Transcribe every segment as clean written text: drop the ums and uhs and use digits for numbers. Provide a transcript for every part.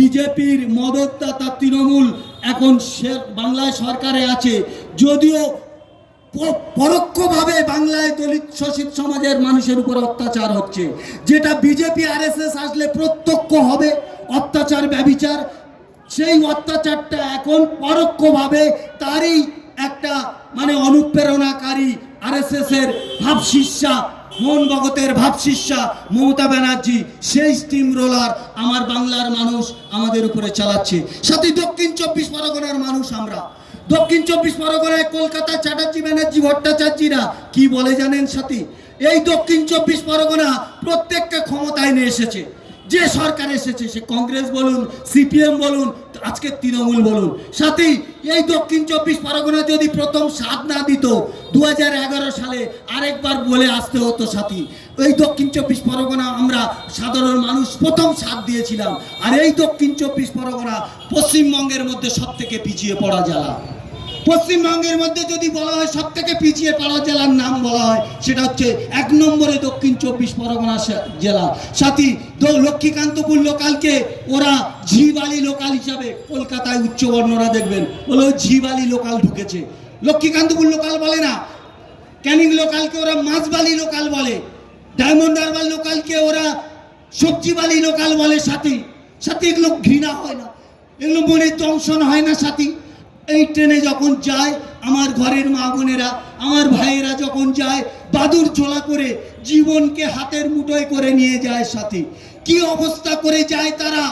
বিজেপির মদতদাতা তৃণমূল এখন বাংলায় সরকারে আছে, যদিও পরোক্ষভাবে বাংলায় দলিত শোষিত সমাজের মানুষের উপর অত্যাচার হচ্ছে, যেটা বিজেপি আরএসএস আসলে প্রত্যক্ষ হবে অত্যাচার ব্যভিচার। সেই অত্যাচারটা এখন পরোক্ষভাবে তারই একটা অনুপ্রেরণাকারী আরএসএস এর ভাবশিষ্যা, মোহন ভগতের ভাবশিষ্যা মমতা ব্যানার্জি, সেই স্টিম রোলার আমার বাংলার মানুষ আমাদের উপরে চালাচ্ছে। সাথে দক্ষিণ 24 পরগনার মানুষ, আমরা দক্ষিণ 24 পরগনায় কলকাতা চ্যাটার্জি ব্যানার্জি ভট্টাচার্যিরা কি বলে জানেন সাথী? এই দক্ষিণ 24 পরগনা প্রত্যেককে ক্ষমতায় নিয়ে এসেছে, যে সরকার এসেছে, সে কংগ্রেস বলুন, সিপিএম বলুন, আজকে তৃণমূল বলুন। সাথে এই দক্ষিণ 24 পরগনা যদি প্রথম সাথ না দিত 2011 সালে আরেকবার বলে আসতে হতো সাথী। এই দক্ষিণ 24 পরগনা আমরা সাধারণ মানুষ প্রথম সাথ দিয়েছিলাম। আর এই দক্ষিণ 24 পরগনা পশ্চিমবঙ্গের মধ্যে সব থেকে পিছিয়ে পড়া জেলা। পশ্চিমবঙ্গের মধ্যে যদি বলা হয় সব থেকে পিছিয়ে পড়া জেলার নাম বলা হয়, সেটা হচ্ছে 1 নম্বরে দক্ষিণ 24 পরগনা জেলা। সাথী লক্ষ্মীকান্তপুর লোকালকে ওরা ঝিবালি লোকাল হিসাবে, কলকাতায় উচ্চবর্ণরা দেখবেন বলে ওই ঝিবালি লোকাল ঢুকেছে, লক্ষ্মীকান্তপুর লোকাল বলে না। ক্যানিং লোকালকে ওরা মাছবালি লোকাল বলে, ডায়মন্ড হারবার লোকালকে ওরা সবজিবালি লোকাল বলে। সাথী সাথী এগুলো ঘৃণা হয় না, এগুলো মনে দংশন হয় না সাথী? এই ট্রেনে যখন যায় আমার ঘরের মা বোনেরা, আমার ভাইয়েরা যখন যায় বাদুর ছোলা করে জীবনকে হাতের মুঠোয় করে নিয়ে যায় সাথী। কি অবস্থা করে যায় তারা?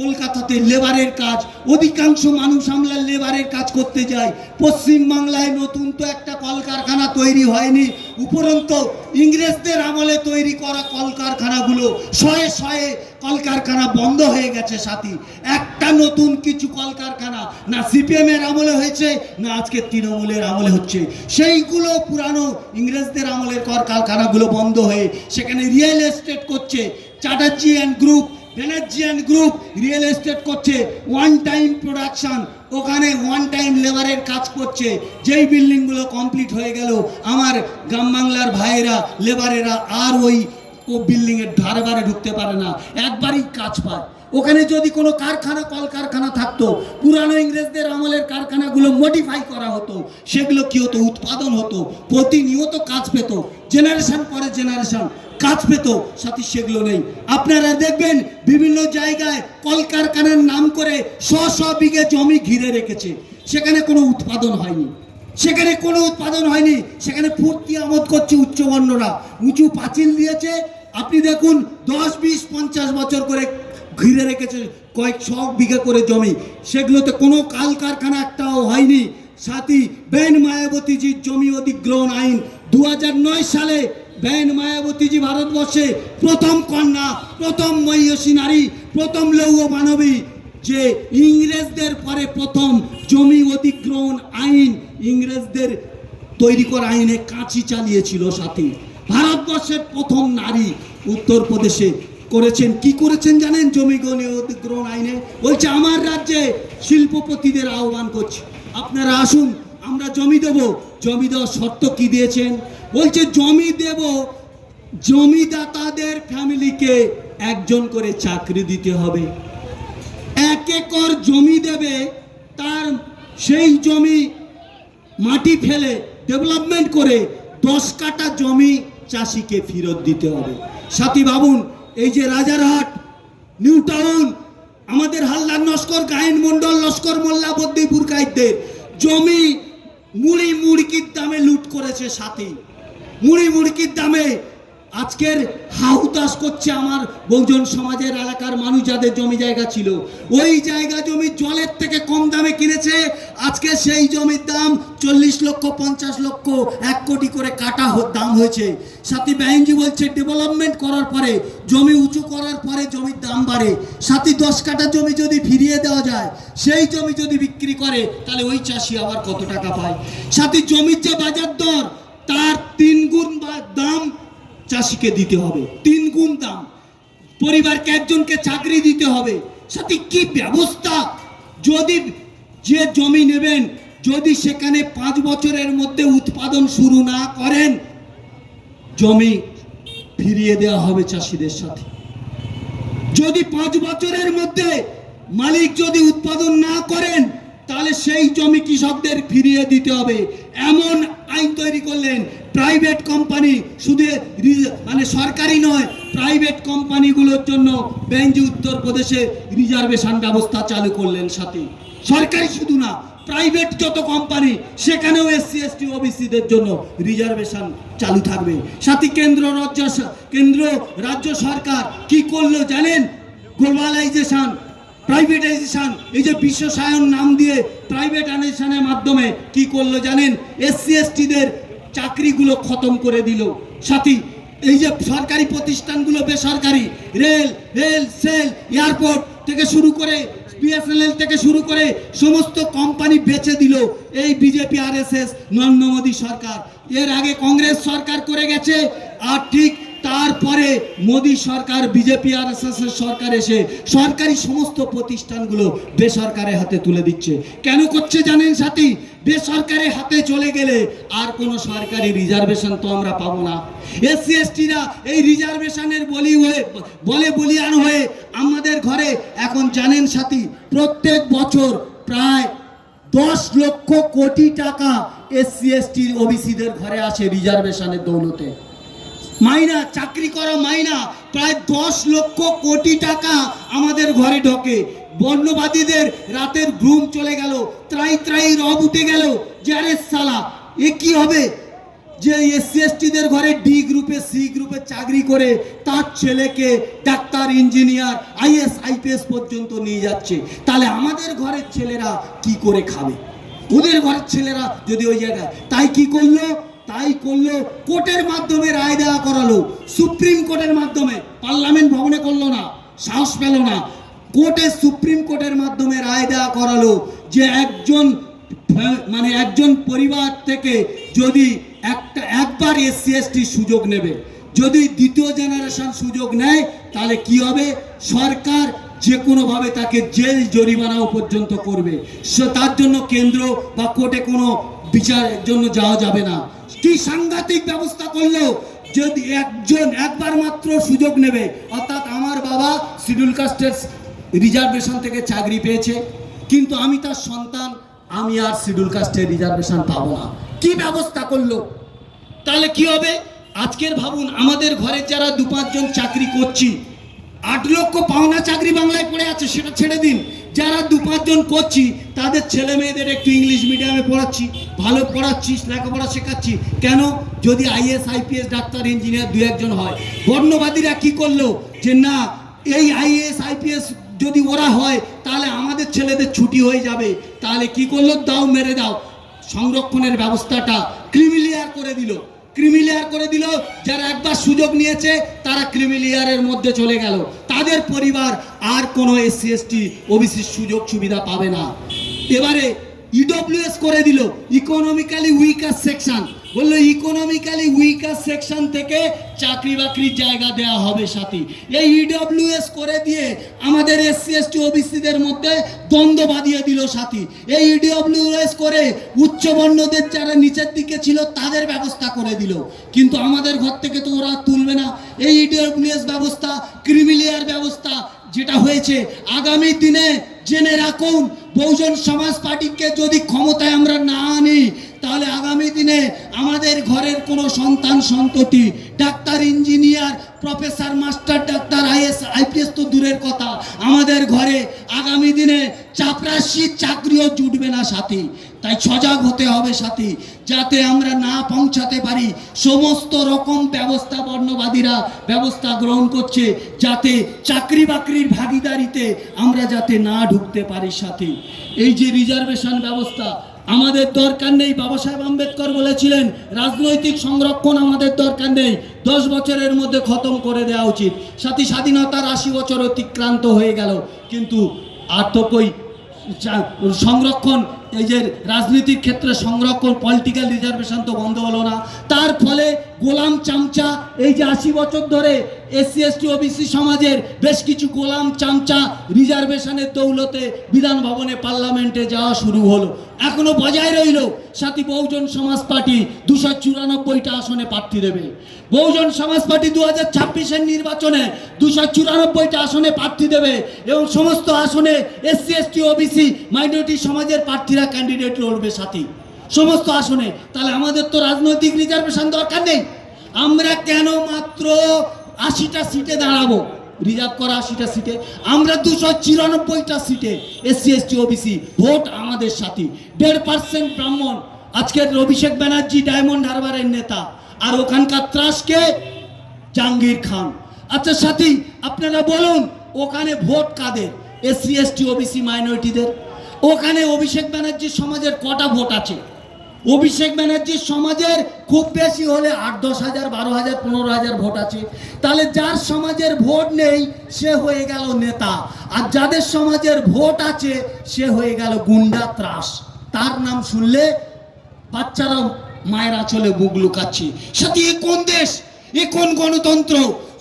কলকাতাতে লেবারের কাজ, অধিকাংশ মানুষ আমরা লেবারের কাজ করতে যাই। পশ্চিমবাংলায় নতুন তো একটা কলকারখানা তৈরি হয়নি, উপরন্তু ইংরেজদের আমলে তৈরি করা কলকারখানাগুলো শয়ে শয়ে কলকারখানা বন্ধ হয়ে গেছে সাথী। একটা নতুন কিছু কলকারখানা না সিপিএম এর আমলে হয়েছে, না আজকে তৃণমূলের আমলে হচ্ছে। সেইগুলো পুরানো ইংরেজদের আমলের কলকারখানাগুলো বন্ধ হয়ে সেখানে রিয়েল এস্টেট করছে চ্যাটার্জি অ্যান্ড গ্রুপ, ব্যানার্জিয়ান গ্রুপ রিয়েল এস্টেট করছে। ওয়ান টাইম প্রোডাকশন, ওখানে ওয়ান টাইম লেবারের কাজ করছে। যেই বিল্ডিংগুলো কমপ্লিট হয়ে গেল আমার গ্রাম বাংলার ভাইয়েরা লেবারেরা আর ওই বিল্ডিংয়ের ধারবারে ঢুকতে পারে না, একবারই কাজ পায়। ওখানে যদি কোনো কারখানা কলকারখানা থাকতো, পুরানো ইংরেজদের আমলের কারখানাগুলো মডিফাই করা হতো, সেগুলো কি হতো? উৎপাদন হতো, প্রতিনিয়ত কাজ পেত, জেনারেশন পরে জেনারেশন কাজ পেত সাথী। সেগুলো নেই। আপনারা দেখবেন বিভিন্ন জায়গায় কলকারখানার নাম করে 100 বিঘে জমি ঘিরে রেখেছে, সেখানে কোনো উৎপাদন হয়নি, সেখানে কোনো উৎপাদন হয়নি। সেখানে ফুর্তি আমোদ করছে উচ্চবর্ণরা, উঁচু পাঁচিল দিয়েছে। আপনি দেখুন 10, 20, 50 বছর করে ঘিরে রেখেছে কয়েক 100 বিঘা করে জমি, সেগুলোতে কোনো কারখানা একটাও হয়নি সাথী। বেন মায়াবতীজির জমি অধিগ্রহণ আইন 2009 সালে বেন মায়াবতীজি ভারতবর্ষে প্রথম কন্যা, প্রথম মহিষী নারী, প্রথম লৌহ মানবী, যে ইংরেজদের পরে প্রথম জমি অধিগ্রহণ আইন, ইংরেজদের তৈরি করা আইনে কাঁচি চালিয়েছিল সাথী। ভারতবর্ষের প্রথম নারী উত্তরপ্রদেশে করেছেন। কি করেছেন জানেন? জমি অধিগ্রহণ আইনে বলছে আমার রাজ্যে শিল্পপতিদের আহ্বান করছি, আপনারা আসুন, আমরা জমি দেব। জমি দেওয়ার শর্ত কি দিয়েছেন? বলছে জমি দেব, জমিদাতাদের ফ্যামিলিকে একজন করে চাকরি দিতে হবে, 1 একর জমি দেবে, তার সেই জমি মাটি ফেলে ডেভেলপমেন্ট করে 10 কাঠা জমি চাষিকে ফেরত দিতে হবে। সাথী ভাবুন, এই যে রাজারহাট, নিউ টাউন, আমাদের হালদার লস্কর, গায়েন মন্ডল লস্কর, মোল্লা বদ্দিপুর কাইদদের জমি মুড়ি মুড়কির দামে লুট করেছে সাথী। মুড়ি মুড়কির দামে আজকের হাহুতাশ করছে আমার বহুজন সমাজের এলাকার মানুষ, যাদের জমি জায়গা ছিল, ওই জায়গা জমি জলের থেকে কম দামে কিনেছে। আজকে সেই জমির দাম 40 লক্ষ, 50 লক্ষ, 1 কোটি করে কাটা দাম হয়েছে সাথী। ব্যাংজি বলছে ডেভেলপমেন্ট করার পরে, জমি উঁচু করার পরে জমির দাম বাড়ে সাথী। 10 কাঠা জমি যদি ফিরিয়ে দেওয়া যায়, সেই জমি যদি বিক্রি করে, তাহলে ওই চাষি আবার কত টাকা পায় সাথী? জমির যে বাজার দর, তার 3 গুণ দাম চাষিকে দিতে হবে, 3 গুণ দাম। পরিবারকে একজনকে চাকরি দিতে হবে সাথী। কি ব্যবস্থা! যদি যে জমি নেবেন, যদি সেখানে 5 বছরের মধ্যে উৎপাদন শুরু না করেন, জমি ফিরিয়ে দেওয়া হবে চাষিদের সাথে। যদি 5 বছরের মধ্যে মালিক যদি উৎপাদন না করেন তাহলে সেই জমি কৃষকদের ফিরিয়ে দিতে হবে, এমন আইন তৈরি করলেন। প্রাইভেট কোম্পানি, শুধু মানে সরকারি নয়, প্রাইভেট কোম্পানিগুলোর জন্য বেঞ্জি উত্তরপ্রদেশে রিজার্ভেশন ব্যবস্থা চালু করলেন। সাথে সরকারি শুধু না, প্রাইভেট যত কোম্পানি সেখানেও এসসি এসটি ওবিসিদের জন্য রিজার্ভেশন চালু থাকবে। সাথে কেন্দ্র রাজ্য সরকার কি করলো জানেন? গ্লোবালাইজেশন, প্রাইভেটাইজেশন, এই যে বিশ্বসায়ন নাম দিয়ে প্রাইভেটাইজেশনের মাধ্যমে কি করলো জানেন? এসসি এসটিদের চাকরিগুলো খতম করে দিল। সাথী, এই যে সরকারি প্রতিষ্ঠানগুলো বেসরকারি, সেল, এয়ারপোর্ট থেকে শুরু করে বিএসএনএল থেকে শুরু করে সমস্ত কোম্পানি বেচে দিল এই বিজেপি আরএসএস নরেন্দ্র মোদী সরকার। এর আগে কংগ্রেস সরকার করে গেছে, আর ঠিক তারপরে মোদী সরকার, বিজেপি আরএসএস এর সরকার এসে সরকারি সমস্ত প্রতিষ্ঠানগুলো বেসরকারের হাতে তুলে দিচ্ছে। কেন করছে জানেন সাথী? বেসরকারি হাতে চলে গেলে আর কোনো সরকারি রিজার্ভেশন তো আমরা পাবো না। এসসি এসটিরা এই রিজার্ভেশনের বলিয়ান হয়ে আমাদের ঘরে এখন জানেন সাথী, প্রত্যেক বছর প্রায় 10 লক্ষ কোটি টাকা এসসি এসটি ওবিসিদের ঘরে আসে রিজার্ভেশনের দৌলতে। মাইনা, চাকরি করা মাইনা প্রায় 10 লক্ষ কোটি টাকা আমাদের ঘরে ঢোকে। বর্ণবাদীদের রাতের ঘুম চলে গেল, ত্রাই রব উঠে গেল যে আরে সালা এ কি হবে, যে এসসি এসটিদের ঘরে ডি গ্রুপে সি গ্রুপে চাকরি করে তার ছেলেকে ডাক্তার, ইঞ্জিনিয়ার, আইএস আইপিএস পর্যন্ত নিয়ে যাচ্ছে। তাহলে আমাদের ঘরের ছেলেরা কি করে খাবে? ওদের ঘরের ছেলেরা যদি ওই জায়গায়, তাই করলো কোর্টের মাধ্যমে রায় দেওয়া করালো, সুপ্রিম কোর্টের মাধ্যমে, পার্লামেন্ট ভবনে করলো না, সাহস পেল না, সুপ্রিম কোর্টের মাধ্যমে রায় দেওয়া করালো যে একজন পরিবার থেকে যদি একবার এসসি এসটি সুযোগ নেবে, যদি দ্বিতীয় জেনারেশন সুযোগ নেয় তাহলে কি হবে? সরকার যে কোনোভাবে তাকে জেল জরিমানাও পর্যন্ত করবে। তার জন্য কেন্দ্র বা কোর্টে কোনো বিচারের জন্য যাওয়া যাবে না। কি সাংঘাতিক ব্যবস্থা করলো! যদি একবার মাত্র সুযোগ নেবে, অর্থাৎ আমার বাবা শিডিউল কাস্টের রিজার্ভেশন থেকে চাকরি পেয়েছে, কিন্তু আমি তার সন্তান, আমি আর শিডিউল কাস্টের রিজার্ভেশন পাবো না। কি ব্যবস্থা করলো! তাহলে কি হবে? আজকের ভাবুন, আমাদের ঘরে যারা 2-5 জন চাকরি করছি, 8 লক্ষ পাওনা চাকরি বাংলায় পড়ে আছে, সেটা ছেড়ে দিন। যারা 2-5 জন করছি তাদের ছেলে মেয়েদের একটু ইংলিশ মিডিয়ামে পড়াচ্ছি, ভালো পড়াচ্ছি, লেখাপড়া শেখাচ্ছি। কেন? যদি আইএস আইপিএস ডাক্তার ইঞ্জিনিয়ার 2-1 জন হয়। বর্ণবাদীরা কি করলো যে না, এই আইএস আইপিএস যদি ওরা হয় তাহলে আমাদের ছেলেদের ছুটি হয়ে যাবে। তাহলে কি করলো? দাও মেরে দাও, সংরক্ষণের ব্যবস্থাটা ক্রিমিলিয়ার করে দিল। যারা একবার সুযোগ নিয়েছে তারা ক্রিমিলিয়ারের মধ্যে চলে গেল, তাদের পরিবার আর কোনো এসসি এসটি ওবিসি সুযোগ সুবিধা পাবে না। এবারে ইডব্লিউএস করে দিল, ইকোনমিক্যালি উইকার সেকশন। বললো ইকোনমিক্যালি উইকার সেকশন থেকে চাকরি বাকরির জায়গা দেওয়া হবে। সাথী, এই ইডব্লিউএস করে দিয়ে আমাদের এসসি এসটি ওবিসিদের মধ্যে দ্বন্দ্ব বাঁধিয়ে দিল। সাথী, এই ইডব্লিউএস করে উচ্চবর্ণদের যারা নিচের দিকে ছিল তাদের ব্যবস্থা করে দিল, কিন্তু আমাদের ঘর থেকে তো ওরা তুলবে না। এই ইডব্লিউএস ব্যবস্থা, ক্রিমিলিয়ার ব্যবস্থা যেটা হয়েছে, আগামী দিনে জেনে রাখুন, বহুজন সমাজ পার্টিকে যদি ক্ষমতায় আমরা না আনি তাহলে আগামী দিনে আমাদের ঘরের কোনো সন্তান সন্ততি doctor, engineer, professor, master, doctor, is IPS তো দূরের কথা, আমাদের ঘরে আগামী দিনে চাপরাশির চাকরিও জুটবে না। সাথী, তাই সজাগ হতে হবে সাথী, যাতে আমরা না পৌঁছাতে পারি। সমস্ত রকম ব্যবস্থা বর্ণবাদীরা ব্যবস্থা গ্রহণ করছে যাতে চাকরি বাকরির ভাগিদারিতে আমরা যাতে না ঢুকতে পারি। সাথী, এই যে রিজার্ভেশন ব্যবস্থা আমাদের দরকার নেই। বাবা সাহেব আম্বেদকর বলেছিলেন রাজনৈতিক সংরক্ষণ আমাদের দরকার নেই, 10 বছরের মধ্যে খতম করে দেওয়া উচিত। সাথী, স্বাধীনতার 80 বছর অতিক্রান্ত হয়ে গেল, কিন্তু আর তো কই সংরক্ষণ এই যে রাজনীতির ক্ষেত্রে সংরক্ষণ পলিটিক্যাল রিজার্ভেশন তো বন্ধ হলো না, তার ফলে গোলাম চামচা এই যে 80 বছর ধরে এসসি এসটি ওবিসি সমাজের বেশ কিছু গোলাম চামচা রিজার্ভেশনের দৌলতে বিধান ভবনে পার্লামেন্টে যাওয়া শুরু হলো, এখনো বজায় রইল। সাথী বহুজন সমাজ পার্টি 294টা আসনে প্রার্থী দেবে। বহুজন সমাজ পার্টি 2026-এর নির্বাচনে 294টা আসনে প্রার্থী দেবে এবং সমস্ত আসনে এসসি এসটি ওবিসি মাইনরিটি সমাজের প্রার্থীরা ক্যান্ডিডেট লড়বে সাথী, সমস্ত আসনে। তাহলে আমাদের তো রাজনৈতিক রিজার্ভেশন দরকার নেই। আমরা কেন মাত্র 80টা সিটে দাঁড়াবো? রিজার্ভ করা 80টা সিটে আমরা 294টা সিটে এসসি এসটি ওবিসি ভোট আমাদের সাথী। 1.5% ব্রাহ্মণ। আজকের অভিষেক ব্যানার্জি ডায়মন্ড হারবারের নেতা, আর ওখানকার ত্রাসকে জাহাঙ্গীর খান। আচ্ছা সাথী, আপনারা বলুন ওখানে ভোট কাদের? এসসি এসটি ওবিসি মাইনরিটিদের। ওখানে অভিষেক ব্যানার্জির সমাজের কটা ভোট আছে? অভিষেক ব্যানার্জির সমাজের খুব বেশি হলে 8-10 হাজার, 12 হাজার, 15 হাজার ভোট আছে। তাহলে যার সমাজের ভোট নেই সে হয়ে গেল নেতা, আর যাদের সমাজের ভোট আছে সে হয়ে গেল গুন্ডা ত্রাস। তার নাম শুনলে বাচ্চারা মায়ের আঁচলে বুক লুকাচ্ছে। সাথী, এ কোন দেশ? এ কোন গণতন্ত্র?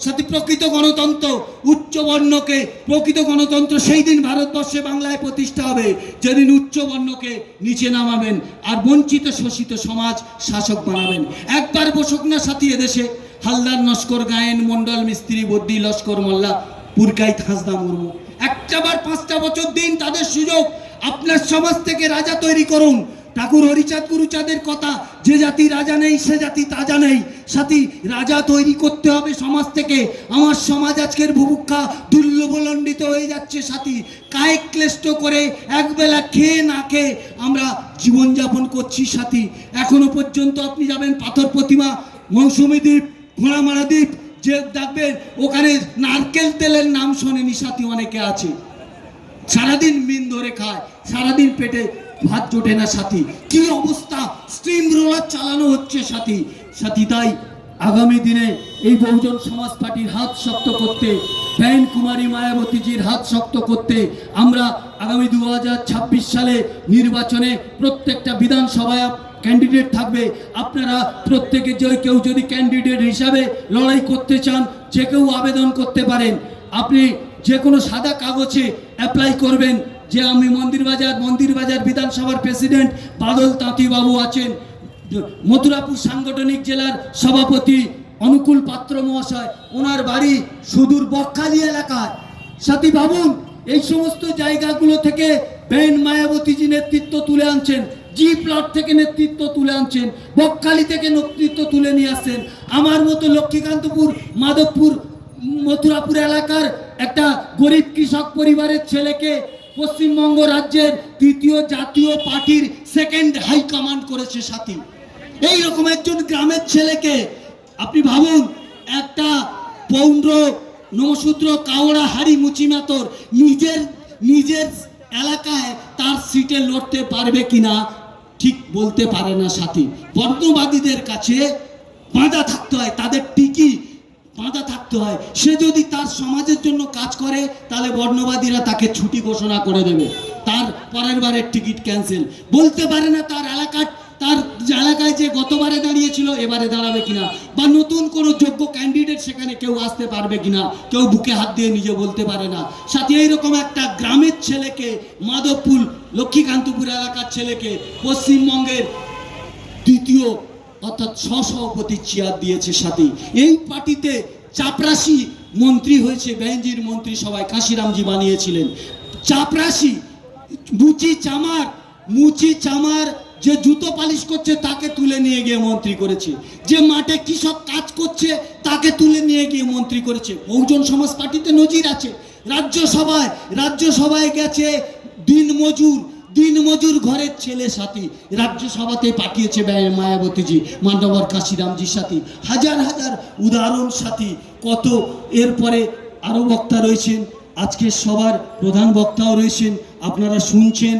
সাথী, প্রকৃত গণতন্ত্র উচ্চবর্ণকে, প্রকৃত গণতন্ত্র সেই দিন ভারতবর্ষে বাংলায় প্রতিষ্ঠা হবে যেদিন উচ্চবর্ণকে নিচে নামাবেন আর বঞ্চিত শোষিত সমাজ শাসক বানাবেন। একবার বসুক না সাথী এদেশে হালদার, নস্কর, গায়েন, মন্ডল, মিস্ত্রি, বদ্যি, লস্কর, মোল্লা, পুরকাইত, হাসদা, মুর্মু। একটাবার 5টা বছর দিন তাদের সুযোগ। আপনার সমাজ থেকে রাজা তৈরি করুন। ঠাকুর হরিচাঁদ গুরুচাঁদের কথা, যে জাতি রাজা নেই সে জাতি তাজা নেই। সাথী, রাজা তৈরি করতে হবে সমাজ থেকে। আমার সমাজ আজকের বুভুক্ষা দুর্লভলণ্ডিত হয়ে যাচ্ছে সাথী। কায়িক ক্লেষ্ট করে একবেলা খেয়ে না খেয়ে আমরা জীবনযাপন করছি সাথী। এখনো পর্যন্ত আপনি যাবেন পাথর প্রতিমা, মৌসুমী দ্বীপ, ঘোড়ামারা দ্বীপ, যে দেখবেন ওখানে নারকেল তেলের নাম শোনেনি সাথী অনেকে আছে। সারাদিন মিন ধরে খায়, সারাদিন পেটে ভাত জোটে না সাথী। কি অবস্থা! স্টিম রোলার চালানো হচ্ছে সাথী। সাথী, তাই আগামী দিনে এই বহুজন সমাজ পার্টির হাত শক্ত করতে, বেন কুমারী মায়াবতীজির হাত শক্ত করতে আমরা আগামী 2026 সালে নির্বাচনে প্রত্যেকটা বিধানসভায় ক্যান্ডিডেট থাকবে। আপনারা প্রত্যেকে কেউ যদি ক্যান্ডিডেট হিসাবে লড়াই করতে চান, যে কেউ আবেদন করতে পারেন। আপনি যে কোনো সাদা কাগজে অ্যাপ্লাই করবেন যে আমি মন্দিরবাজার বিধানসভার প্রেসিডেন্ট বাদল তাঁতি বাবু আছেন, মথুরাপুর সাংগঠনিক জেলার সভাপতি অনুকূল পাত্র মহাশয়, ওনার বাড়ি সুদূর বকখালি এলাকায়। সাথী, ভাবুন এই সমস্ত জায়গাগুলো থেকে বেন মায়াবতীজি নেতৃত্ব তুলে আনছেন, জি প্লট থেকে নেতৃত্ব তুলে আনছেন, বকখালি থেকে নেতৃত্ব তুলে নিয়ে আসছেন। আমার মতো লক্ষ্মীকান্তপুর, মাধবপুর, মথুরাপুর এলাকার একটা গরিব কৃষক পরিবারের ছেলেকে পশ্চিমবঙ্গ রাজ্যের 3য় জাতীয় পার্টির সেকেন্ড হাইকমান্ড করেছে সাথী। এইরকম একজন গ্রামের ছেলেকে আপনি ভাবুন, একটা পৌন্ড্র, নমশূদ্র, কাওড়া, হাড়ি, মুচিমাতর নিজের এলাকায় তার সিটে লড়তে পারবে কিনা ঠিক বলতে পারে না সাথী। বর্ণবাদীদের কাছে বাঁধা থাকতে হয়, তাদের টিকি বাঁধা থাকতে হয়। সে যদি তার সমাজের জন্য কাজ করে তাহলে বর্ণবাদীরা তাকে ছুটি ঘোষণা করে দেবে, তার পরের বারের টিকিট ক্যান্সেল। বলতে পারে না তার এলাকায় যে গতবারে দাঁড়িয়েছিল এবারে দাঁড়াবে কিনা, বা নতুন কোনো যোগ্য ক্যান্ডিডেট সেখানে কেউ আসতে পারবে কিনা, কেউ বুকে হাত দিয়ে নিজে বলতে পারে না সাথে। এইরকম একটা গ্রামের ছেলেকে, মাধবপুর লক্ষ্মীকান্তপুর এলাকার ছেলেকে পশ্চিমবঙ্গের 2য় অর্থাৎ সভাপতি চেয়ার দিয়েছে সাথী। এই পার্টিতে চাপরাশি মন্ত্রী হয়েছে, বেঞ্জির মন্ত্রী সবাই কাশিরামজি বানিয়েছিলেন। চাপরাশি মুচি চামার যে জুতো পালিশ করছে তাকে তুলে নিয়ে গিয়ে মন্ত্রী করেছে, যে মাঠে কৃষক কাজ করছে তাকে তুলে নিয়ে গিয়ে মন্ত্রী করেছে। বহুজন সমাজ পার্টিতে নজির আছে। রাজ্যসভায় গেছে দিনমজুর ঘরের ছেলে সাথী, রাজ্যসভাতে পাঠিয়েছে মায়াবতীজি, মান্যবর কাশিরামজির সাথী। হাজার হাজার উদাহরণ সাথী, কত। এরপরে আরও বক্তা রয়েছেন, আজকে সবার প্রধান বক্তাও রয়েছেন, আপনারা শুনছেন।